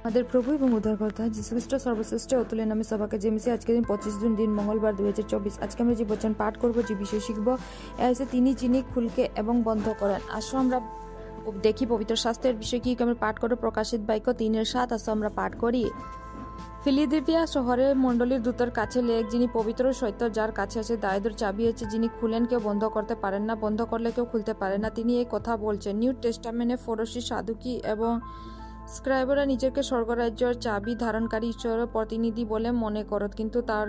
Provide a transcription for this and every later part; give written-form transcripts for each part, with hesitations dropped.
আমাদের প্রভু এবং উদ্ধারকর্তা যীশুখ্রিস্ট সর্বশ্রেষ্ঠ অতুল্য নামে সবাকে জেমিসে আজকের দিন 25 জুন দিন মঙ্গলবার 2024। আজকে আমরা যে বচন পাঠ করব, যে বিষয় শিখব, এসে তিনি যিনি খুলকে এবং বন্ধ করেন। আসো আমরা দেখি পবিত্র শাস্ত্রের বিষয় কি আমরা পাঠ করব। প্রকাশিত বাক্য 3:7 আসো আমরা পাঠ করি। ফিলাদেলফিয়া শহরের মণ্ডলীর দূতের কাছে লেখ, যিনি পবিত্র সত্য, যার কাছে আছে দারিদ্র চাবি আছে, যিনি খুলেন কেউ বন্ধ করতে পারেন না, বন্ধ করলে কেউ খুলতে পারে না। তিনি এই কথা বলছেন। নিউ টেস্টামেন্টে ফরসি, সাদুকি এবং স্ক্রাইবরা নিজেকে স্বর্গরাজ্যের চাবি ধারণকারী ঈশ্বরের প্রতিনিধি বলে মনে করত, কিন্তু তার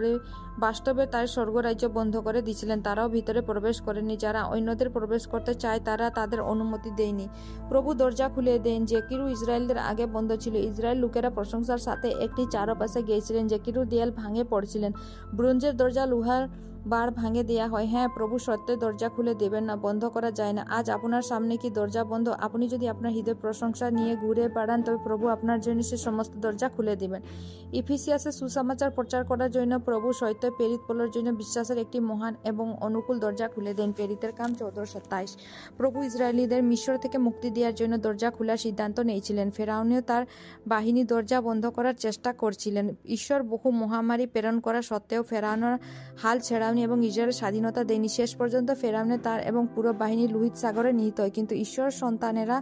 বাস্তবে তার স্বর্গরাজ্য বন্ধ করে দিয়েছিলেন। তারাও ভিতরে প্রবেশ করেনি। যারা অন্যদের প্রবেশ করতে চায় তারা তাদের অনুমতি দেয়নি। প্রভু দরজা খুলে দেন। জেকিরু ইসরায়েলদের আগে বন্ধ ছিল। ইসরায়েল লোকেরা প্রশংসার সাথে একটি চারপাশে গিয়েছিলেন। জেকিরু দেয়াল ভাঙে পড়ছিলেন। ব্রোঞ্জের দরজা লোহার বার ভাঙে দেয়া হয়। হ্যাঁ, প্রভু সত্যের দরজা খুলে দেবেন না, বন্ধ করা যায় না। আজ আপনার সামনে কি দরজা বন্ধ? আপনি যদি আপনার হৃদয় প্রশংসা নিয়ে ঘুরে বেড়ান, তবে প্রভু আপনার জন্য সে সমস্ত দরজা খুলে দিবেন। ইফিসিয়াসে সুসমাচার প্রচার করার জন্য প্রভু সত্য প্রেরিত পৌলর জন্য বিশ্বাসের একটি মহান এবং অনুকূল দরজা খুলে দেন। প্রেরিতের কাম 14:27। প্রভু ইসরায়েলিদের মিশর থেকে মুক্তি দেওয়ার জন্য দরজা খোলার সিদ্ধান্ত নিয়েছিলেন। ফেরাউনও তার বাহিনী দরজা বন্ধ করার চেষ্টা করছিলেন। ঈশ্বর বহু মহামারী প্রেরণ করা সত্ত্বেও ফেরাউনের হাল ছেড়াওনি এবং ইসরায়েলের স্বাধীনতা দেয়নি। শেষ পর্যন্ত ফেরাউনে তার এবং পুরো বাহিনী লোহিত সাগরে নিহিত হয়। কিন্তু ঈশ্বর সন্তানেরা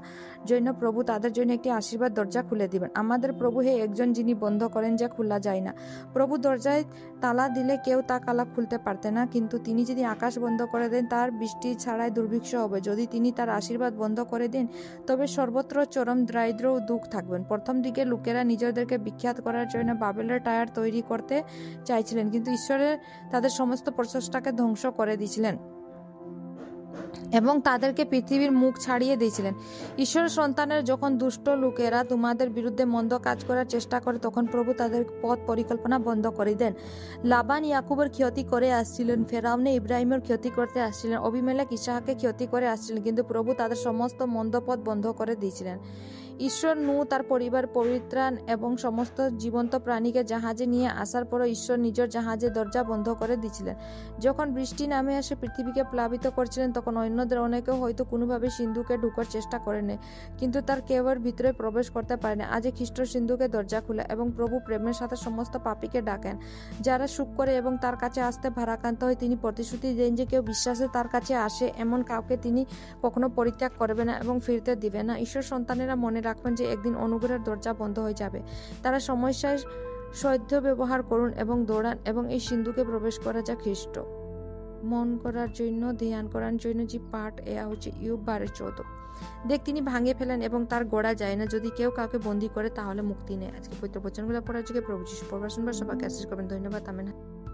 জন্য প্রভু তাদের জন্য একটি আশীর্বাদ দরজা খুলে দিবেন। আমাদের প্রভু হে একজন, যিনি বন্ধ করেন যা খোলা যায় না। প্রভু দরজায় তালা দিলে কেউ তা তালা খুলতে পারতেন না, কিন্তু তিনি যদি আকাশ বন্ধ করে দেন, তার বৃষ্টি ছাড়াই দুর্ভিক্ষ হবে। যদি তিনি তার আশীর্বাদ বন্ধ করে দেন, তবে সর্বত্র চরম দারিদ্র ও দুঃখ থাকবেন। প্রথম দিকে লোকেরা নিজেদেরকে বিখ্যাত করার জন্য বাবেলের টায়ার তৈরি করতে চাইছিলেন, কিন্তু ঈশ্বরের তাদের সমস্ত প্রচেষ্টাকে ধ্বংস করে দিয়েছিলেন এবং তাদেরকে পৃথিবীর মুখ ছাড়িয়ে দিয়েছিলেন। ঈশ্বরের সন্তানের যখন দুষ্ট লোকেরা তোমাদের বিরুদ্ধে মন্দ কাজ করার চেষ্টা করে, তখন প্রভু তাদের পথ পরিকল্পনা বন্ধ করে দেন। লাবান ইয়াকুবের ক্ষতি করে আসছিলেন, ফেরাউনে ইব্রাহিমের ক্ষতি করতে আসছিলেন, অবিমেলেক ইসহাককে ক্ষতি করে আসছিলেন, কিন্তু প্রভু তাদের সমস্ত মন্দ পথ বন্ধ করে দিয়েছিলেন। ঈশ্বর তার পরিবার, পবিত্রাণ এবং সমস্ত জীবন্ত প্রাণীকে জাহাজে নিয়ে আসার পরও ঈশ্বর নিজের জাহাজের দরজা বন্ধ করে দিয়েছিলেন। যখন বৃষ্টি নামে আসে পৃথিবীকে প্লাবিত করছিলেন, তখন অন্যদের অনেকেও হয়তো কোনোভাবে সিন্ধুকে ঢুকার চেষ্টা করেনি, কিন্তু তার কেউ এর ভিতরে প্রবেশ করতে পারেনি। আজ খ্রিস্ট সিন্ধুকে দরজা খুলে এবং প্রভু প্রেমের সাথে সমস্ত পাপীকে ডাকেন, যারা সুখ করে এবং তার কাছে আসতে ভারাক্রান্ত হয়। তিনি প্রতিশ্রুতি দেন যে কেউ বিশ্বাসে তার কাছে আসে, এমন কাউকে তিনি কখনো পরিত্যাগ করবে না এবং ফিরতে দিবে না। ঈশ্বর সন্তানেরা মনে রাখবেন যে একদিন অনুগ্রহের দরজা বন্ধ হয়ে যাবে। তারা সমস্যায় সহ্য ব্যবহার করুন এবং দৌড়ান এবং এই সিন্ধুকে প্রবেশ করা যা খ্রিস্ট। মন করার জন্য, ধ্যান করার জন্য যে পাঠ, এয়া হচ্ছে ইয়োব 12:14। দেখ, তিনি ভাঙে ফেলেন এবং তার গড়া যায় না। যদি কেউ কাউকে বন্দী করে, তাহলে মুক্তি নেয়। আজকে পবিত্র বচনগুলো পড়ার যুগে প্রভু যীশু প্রবাসন বা সবাইকে আশীষ করবেন। ধন্যবাদ। আমেন।